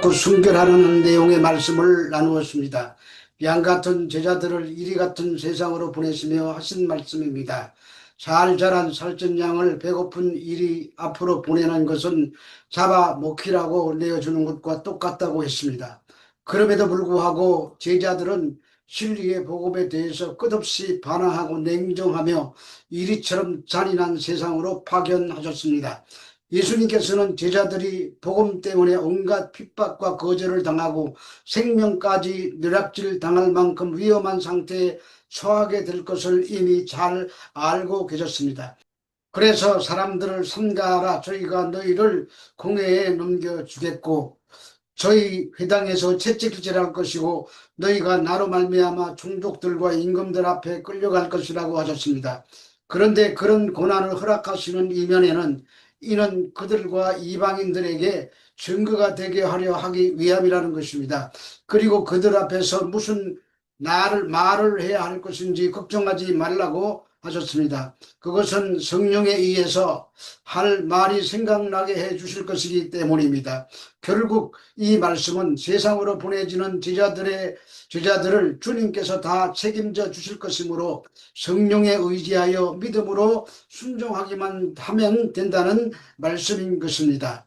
순결하는 내용의 말씀을 나누었습니다. 양 같은 제자들을 이리 같은 세상으로 보내시며 하신 말씀입니다. 잘 자란 살찐 양을 배고픈 이리 앞으로 보내는 것은 잡아먹히라고 내어주는 것과 똑같다고 했습니다. 그럼에도 불구하고 제자들은 진리의 복음에 대해서 끝없이 반항하고 냉정하며 이리처럼 잔인한 세상으로 파견하셨습니다. 예수님께서는 제자들이 복음 때문에 온갖 핍박과 거절을 당하고 생명까지 누락질 당할 만큼 위험한 상태에 처하게 될 것을 이미 잘 알고 계셨습니다. 그래서 사람들을 삼가하라, 저희가 너희를 공회에 넘겨주겠고 저희 회당에서 채찍질할 것이고 너희가 나로 말미암아 종족들과 임금들 앞에 끌려갈 것이라고 하셨습니다. 그런데 그런 고난을 허락하시는 이면에는 이는 그들과 이방인들에게 증거가 되게 하려 하기 위함이라는 것입니다. 그리고 그들 앞에서 무슨 말을 해야 할 것인지 걱정하지 말라고 하셨습니다. 그것은 성령에 의해서 할 말이 생각나게 해 주실 것이기 때문입니다. 결국 이 말씀은 세상으로 보내지는 제자들을 주님께서 다 책임져 주실 것이므로 성령에 의지하여 믿음으로 순종하기만 하면 된다는 말씀인 것입니다.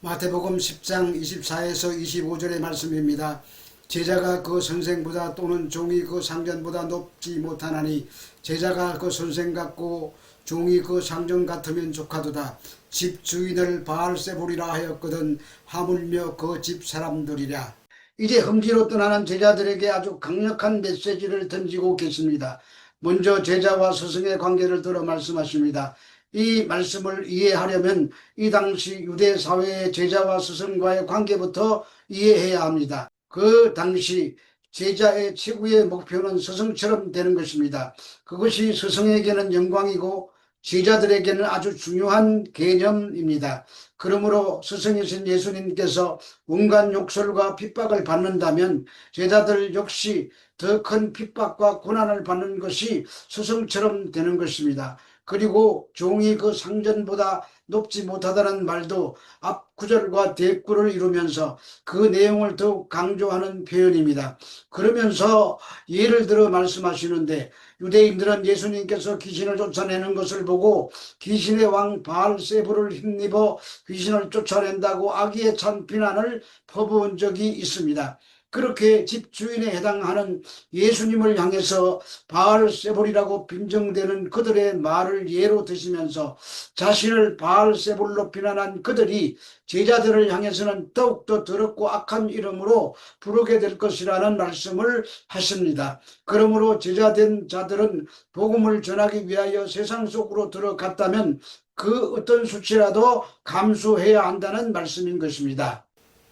마태복음 10장 24에서 25절의 말씀입니다. 제자가 그 선생보다 또는 종이 그 상전보다 높지 못하나니 제자가 그 선생 같고 종이 그 상전 같으면 좋하도다. 집 주인을 바알세불이라 하였거든 하물며 그 집 사람들이랴. 이제 험지로 떠나는 제자들에게 아주 강력한 메시지를 던지고 계십니다. 먼저 제자와 스승의 관계를 들어 말씀하십니다. 이 말씀을 이해하려면 이 당시 유대 사회의 제자와 스승과의 관계부터 이해해야 합니다. 그 당시 제자의 최고의 목표는 스승처럼 되는 것입니다. 그것이 스승에게는 영광이고 제자들에게는 아주 중요한 개념입니다. 그러므로 스승이신 예수님께서 온갖 욕설과 핍박을 받는다면 제자들 역시 더 큰 핍박과 고난을 받는 것이 스승처럼 되는 것입니다. 그리고 종이 그 상전보다 높지 못하다는 말도 앞 구절과 대꾸를 이루면서 그 내용을 더욱 강조하는 표현입니다. 그러면서 예를 들어 말씀하시는데 유대인들은 예수님께서 귀신을 쫓아내는 것을 보고 귀신의 왕 바알세불을 힘입어 귀신을 쫓아낸다고 악의에 찬 비난을 퍼부은 적이 있습니다. 그렇게 집주인에 해당하는 예수님을 향해서 바알세불이라고 빈정대는 그들의 말을 예로 드시면서 자신을 바알세불로 비난한 그들이 제자들을 향해서는 더욱더 더럽고 악한 이름으로 부르게 될 것이라는 말씀을 하십니다. 그러므로 제자된 자들은 복음을 전하기 위하여 세상 속으로 들어갔다면 그 어떤 수치라도 감수해야 한다는 말씀인 것입니다.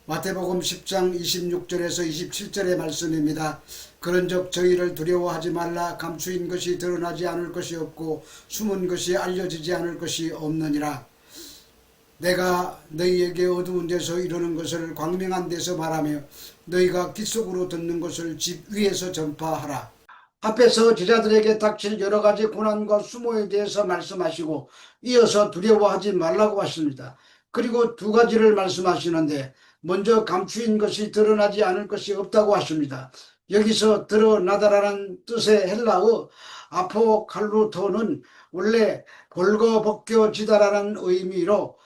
마태복음 10장 26절에서 27절의 말씀입니다. 그런즉 저희를 두려워하지 말라. 감추인 것이 드러나지 않을 것이 없고 숨은 것이 알려지지 않을 것이 없느니라. 내가 너희에게 어두운 데서 이루는 것을 광명한 데서 말하며 너희가 귓속으로 듣는 것을 집 위에서 전파하라. 앞에서 제자들에게 닥칠 여러 가지 고난과 수모에 대해서 말씀하시고 이어서 두려워하지 말라고 하십니다. 그리고 두 가지를 말씀하시는데 먼저 감추인 것이 드러나지 않을 것이 없다고 하십니다. 여기서 드러나다라는 뜻의 헬라어 아포칼루토는 원래 벌거벗겨지다라는 의미로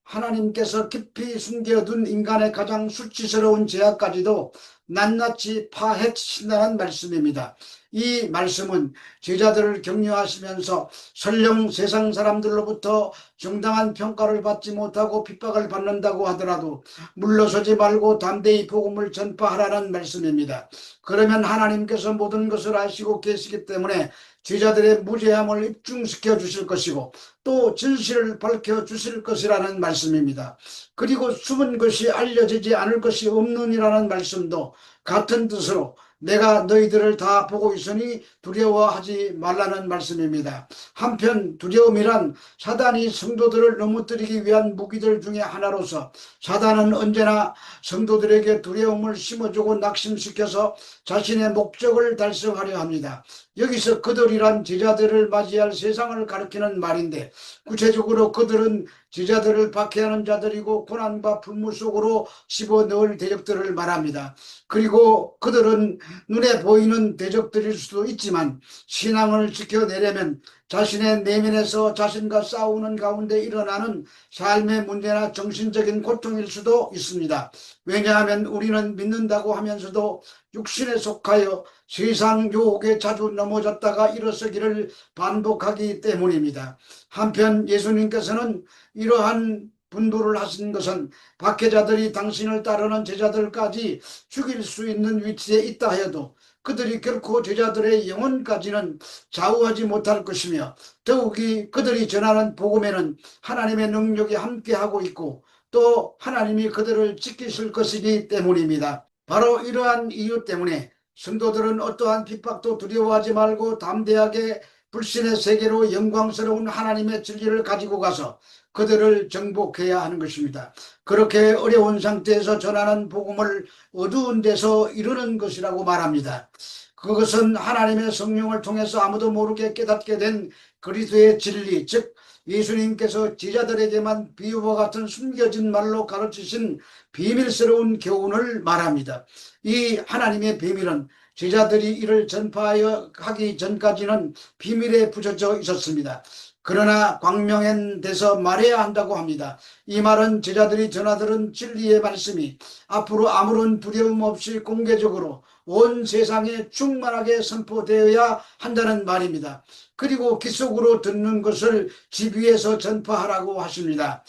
하나님께서 깊이 숨겨둔 인간의 가장 수치스러운 죄악까지도 낱낱이 파헤치신다는 말씀입니다. 이 말씀은 제자들을 격려하시면서 설령 세상 사람들로부터 정당한 평가를 받지 못하고 핍박을 받는다고 하더라도 물러서지 말고 담대히 복음을 전파하라는 말씀입니다. 그러면 하나님께서 모든 것을 아시고 계시기 때문에 제자들의 무죄함을 입증시켜 주실 것이고 또 진실을 밝혀 주실 것이라는 말씀입니다. 그리고 숨은 것이 알려지지 않을 것이 없느니라는 말씀도 같은 뜻으로 내가 너희들을 다 보고 있으니 두려워하지 말라는 말씀입니다. 한편 두려움이란 사단이 성도들을 넘어뜨리기 위한 무기들 중에 하나로서 사단은 언제나 성도들에게 두려움을 심어주고 낙심시켜서 자신의 목적을 달성하려 합니다. 여기서 그들이란 제자들을 맞이할 세상을 가리키는 말인데, 구체적으로 그들은 제자들을 박해하는 자들이고 고난과 불무 속으로 집어넣을 대적들을 말합니다. 그리고 그들은 눈에 보이는 대적들일 수도 있지만 신앙을 지켜내려면 자신의 내면에서 자신과 싸우는 가운데 일어나는 삶의 문제나 정신적인 고통일 수도 있습니다. 왜냐하면 우리는 믿는다고 하면서도 육신에 속하여 세상 유혹에 자주 넘어졌다가 일어서기를 반복하기 때문입니다. 한편 예수님께서는 이러한 분부를 하신 것은 박해자들이 당신을 따르는 제자들까지 죽일 수 있는 위치에 있다 해도 그들이 결코 제자들의 영혼까지는 좌우하지 못할 것이며, 더욱이 그들이 전하는 복음에는 하나님의 능력이 함께하고 있고 또 하나님이 그들을 지키실 것이기 때문입니다. 바로 이러한 이유 때문에 성도들은 어떠한 핍박도 두려워하지 말고 담대하게 불신의 세계로 영광스러운 하나님의 진리를 가지고 가서 그들을 정복해야 하는 것입니다. 그렇게 어려운 상태에서 전하는 복음을 어두운 데서 이루는 것이라고 말합니다. 그것은 하나님의 성령을 통해서 아무도 모르게 깨닫게 된 그리스도의 진리, 즉 예수님께서 제자들에게만 비유와 같은 숨겨진 말로 가르치신 비밀스러운 교훈을 말합니다. 이 하나님의 비밀은 제자들이 이를 전파하여 하기 전까지는 비밀에 붙여져 있었습니다. 그러나 광명엔 돼서 말해야 한다고 합니다. 이 말은 제자들이 전하들은 진리의 말씀이 앞으로 아무런 두려움 없이 공개적으로 온 세상에 충만하게 선포되어야 한다는 말입니다. 그리고 귀속으로 듣는 것을 집 위에서 전파하라고 하십니다.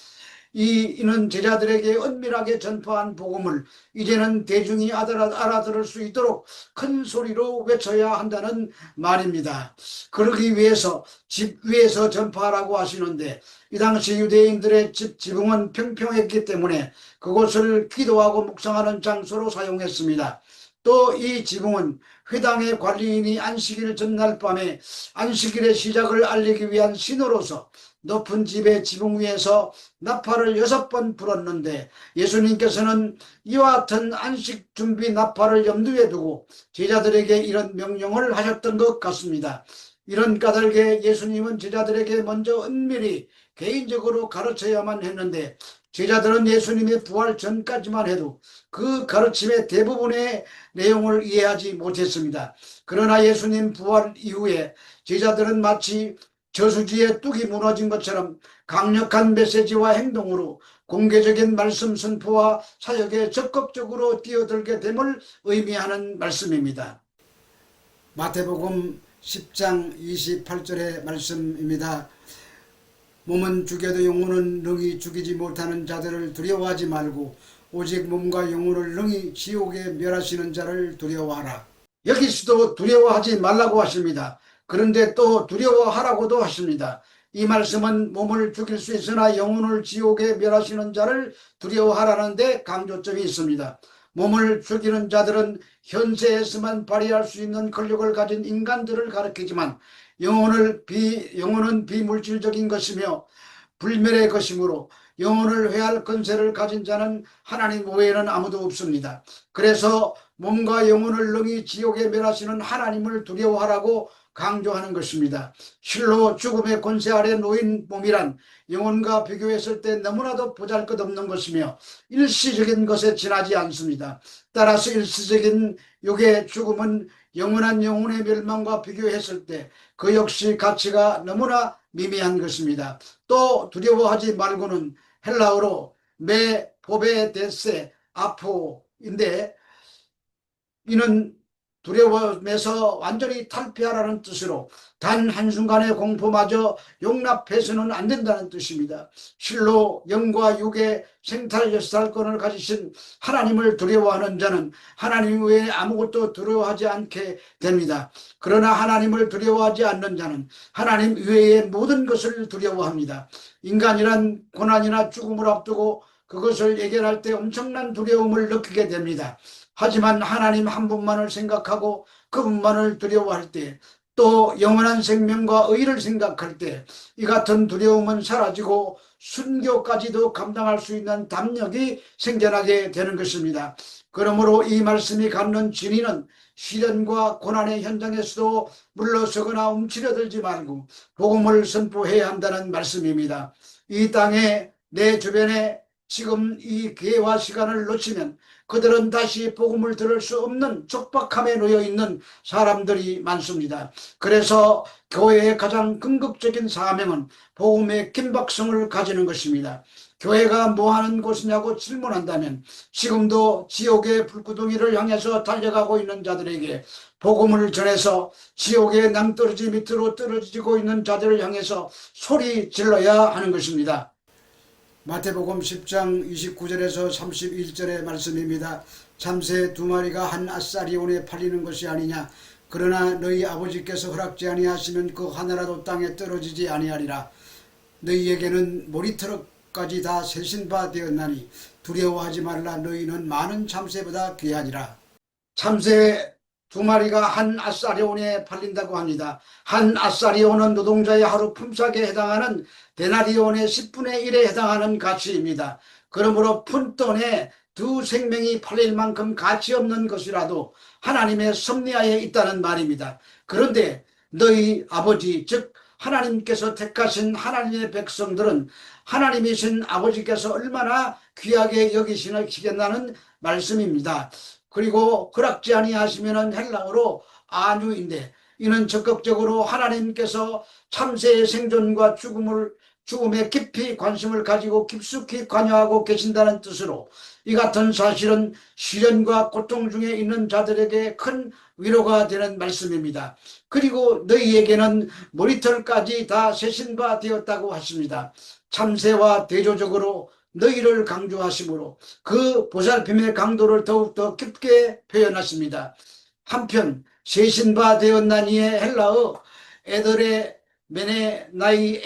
이는 제자들에게 은밀하게 전파한 복음을 이제는 대중이 알아들을 수 있도록 큰 소리로 외쳐야 한다는 말입니다. 그러기 위해서 집 위에서 전파하라고 하시는데, 이 당시 유대인들의 지붕은 평평했기 때문에 그곳을 기도하고 묵상하는 장소로 사용했습니다. 또 이 지붕은 회당의 관리인이 안식일 전날 밤에 안식일의 시작을 알리기 위한 신호로서 높은 집의 지붕 위에서 나팔을 6번 불었는데, 예수님께서는 이와 같은 안식 준비 나팔을 염두에 두고 제자들에게 이런 명령을 하셨던 것 같습니다. 이런 까닭에 예수님은 제자들에게 먼저 은밀히 개인적으로 가르쳐야만 했는데, 제자들은 예수님의 부활 전까지만 해도 그 가르침의 대부분의 내용을 이해하지 못했습니다. 그러나 예수님 부활 이후에 제자들은 마치 저수지에 뚝이 무너진 것처럼 강력한 메시지와 행동으로 공개적인 말씀 선포와 사역에 적극적으로 뛰어들게 됨을 의미하는 말씀입니다. 마태복음 10장 28절의 말씀입니다. 몸은 죽여도 영혼은 능히 죽이지 못하는 자들을 두려워하지 말고 오직 몸과 영혼을 능히 지옥에 멸하시는 자를 두려워하라. 여기서도 두려워하지 말라고 하십니다. 그런데 또 두려워하라고도 하십니다. 이 말씀은 몸을 죽일 수 있으나 영혼을 지옥에 멸하시는 자를 두려워하라는 데 강조점이 있습니다. 몸을 죽이는 자들은 현세에서만 발휘할 수 있는 권력을 가진 인간들을 가리키지만, 영혼은 비물질적인 것이며 불멸의 것이므로 영혼을 회할 권세를 가진 자는 하나님 외에는 아무도 없습니다. 그래서 몸과 영혼을 능히 지옥에 멸하시는 하나님을 두려워하라고 강조하는 것입니다. 실로 죽음의 권세 아래 놓인 몸이란 영혼과 비교했을 때 너무나도 보잘것없는 것이며 일시적인 것에 지나지 않습니다. 따라서 일시적인 육의 죽음은 영원한 영혼의 멸망과 비교했을 때 그 역시 가치가 너무나 미미한 것입니다. 또 두려워하지 말고는 헬라어로 메 포베데세 아포인데, 이는 두려움에서 완전히 탈피하라는 뜻으로 단 한순간의 공포마저 용납해서는 안 된다는 뜻입니다. 실로 영과 육의 생탈 역사권을 가지신 하나님을 두려워하는 자는 하나님 외에 아무것도 두려워하지 않게 됩니다. 그러나 하나님을 두려워하지 않는 자는 하나님 외의 모든 것을 두려워합니다. 인간이란 고난이나 죽음을 앞두고 그것을 예견할 때 엄청난 두려움을 느끼게 됩니다. 하지만 하나님 한 분만을 생각하고 그분만을 두려워할 때, 또 영원한 생명과 의를 생각할 때 이 같은 두려움은 사라지고 순교까지도 감당할 수 있는 담력이 생겨나게 되는 것입니다. 그러므로 이 말씀이 갖는 진리는 시련과 고난의 현장에서도 물러서거나 움츠려들지 말고 복음을 선포해야 한다는 말씀입니다. 이 땅에 내 주변에 지금 이 기회와 시간을 놓치면 그들은 다시 복음을 들을 수 없는 촉박함에 놓여 있는 사람들이 많습니다. 그래서 교회의 가장 궁극적인 사명은 복음의 긴박성을 가지는 것입니다. 교회가 뭐 하는 곳이냐고 질문한다면 지금도 지옥의 불구덩이를 향해서 달려가고 있는 자들에게 복음을 전해서 지옥의 낭떠러지 밑으로 떨어지고 있는 자들을 향해서 소리 질러야 하는 것입니다. 마태복음 10장 29절에서 31절의 말씀입니다. 참새 두 마리가 한 아사리온에 팔리는 것이 아니냐. 그러나 너희 아버지께서 허락지 아니하시면 그 하나라도 땅에 떨어지지 아니하리라. 너희에게는 머리털까지 다 세신 바 되었나니 두려워하지 말라. 너희는 많은 참새보다 귀하니라. 참새 두 마리가 한 아사리온에 팔린다고 합니다. 한 아사리온은 노동자의 하루 품삯에 해당하는 데나리온의 10분의 1에 해당하는 가치입니다. 그러므로 푼돈에 두 생명이 팔릴 만큼 가치 없는 것이라도 하나님의 섭리하에 있다는 말입니다. 그런데 너희 아버지, 즉 하나님께서 택하신 하나님의 백성들은 하나님이신 아버지께서 얼마나 귀하게 여기시겠다는 말씀입니다. 그리고 허락지 아니하시면은 헬라어로 아뉴인데, 이는 적극적으로 하나님께서 참새의 생존과 죽음에 깊이 관심을 가지고 깊숙이 관여하고 계신다는 뜻으로 이 같은 사실은 시련과 고통 중에 있는 자들에게 큰 위로가 되는 말씀입니다. 그리고 너희에게는 머리털까지 다 세신 바 되었다고 하십니다. 참새와 대조적으로 너희를 강조하시므로 그 보살핌의 강도를 더욱더 깊게 표현하십니다. 한편 세신 바 되었나니의 헬라어 에더레 메네나이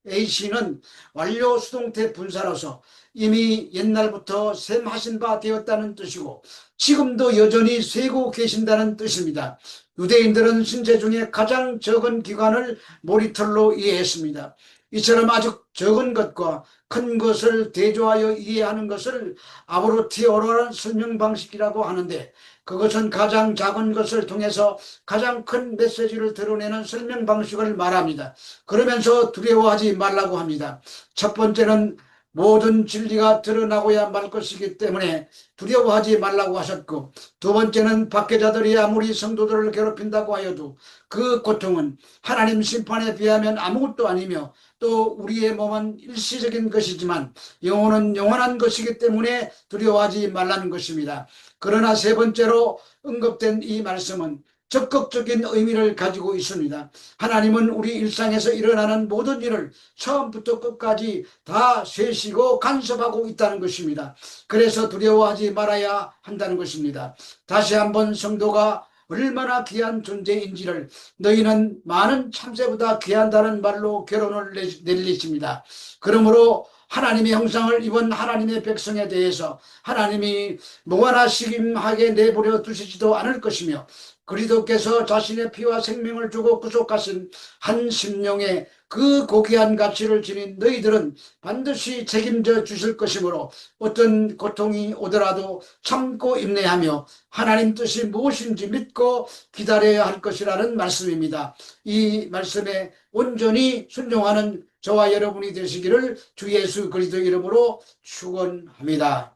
A씨는 완료 수동태 분사로서 이미 옛날부터 셈하신 바 되었다는 뜻이고 지금도 여전히 세고 계신다는 뜻입니다. 유대인들은 신체 중에 가장 적은 기관을 머리털로 이해했습니다. 이처럼 아주 적은 것과 큰 것을 대조하여 이해하는 것을 아브로티오라는 설명 방식이라고 하는데, 그것은 가장 작은 것을 통해서 가장 큰 메시지를 드러내는 설명 방식을 말합니다. 그러면서 두려워하지 말라고 합니다. 첫 번째는 모든 진리가 드러나고야 말 것이기 때문에 두려워하지 말라고 하셨고, 두 번째는 박해자들이 아무리 성도들을 괴롭힌다고 하여도 그 고통은 하나님 심판에 비하면 아무것도 아니며, 또 우리의 몸은 일시적인 것이지만 영혼은 영원한 것이기 때문에 두려워하지 말라는 것입니다. 그러나 세 번째로 언급된 이 말씀은 적극적인 의미를 가지고 있습니다. 하나님은 우리 일상에서 일어나는 모든 일을 처음부터 끝까지 다 세시고 간섭하고 있다는 것입니다. 그래서 두려워하지 말아야 한다는 것입니다. 다시 한번 성도가 얼마나 귀한 존재인지를 너희는 많은 참새보다 귀한다는 말로 결론을 내리십니다. 그러므로 하나님의 형상을 입은 하나님의 백성에 대해서 하나님이 무관하시김하게 내버려 두시지도 않을 것이며, 그리스도께서 자신의 피와 생명을 주고 구속하신 한 심령의 그 고귀한 가치를 지닌 너희들은 반드시 책임져 주실 것이므로 어떤 고통이 오더라도 참고 인내하며 하나님 뜻이 무엇인지 믿고 기다려야 할 것이라는 말씀입니다. 이 말씀에 온전히 순종하는 저와 여러분이 되시기를 주 예수 그리스도 이름으로 축원합니다.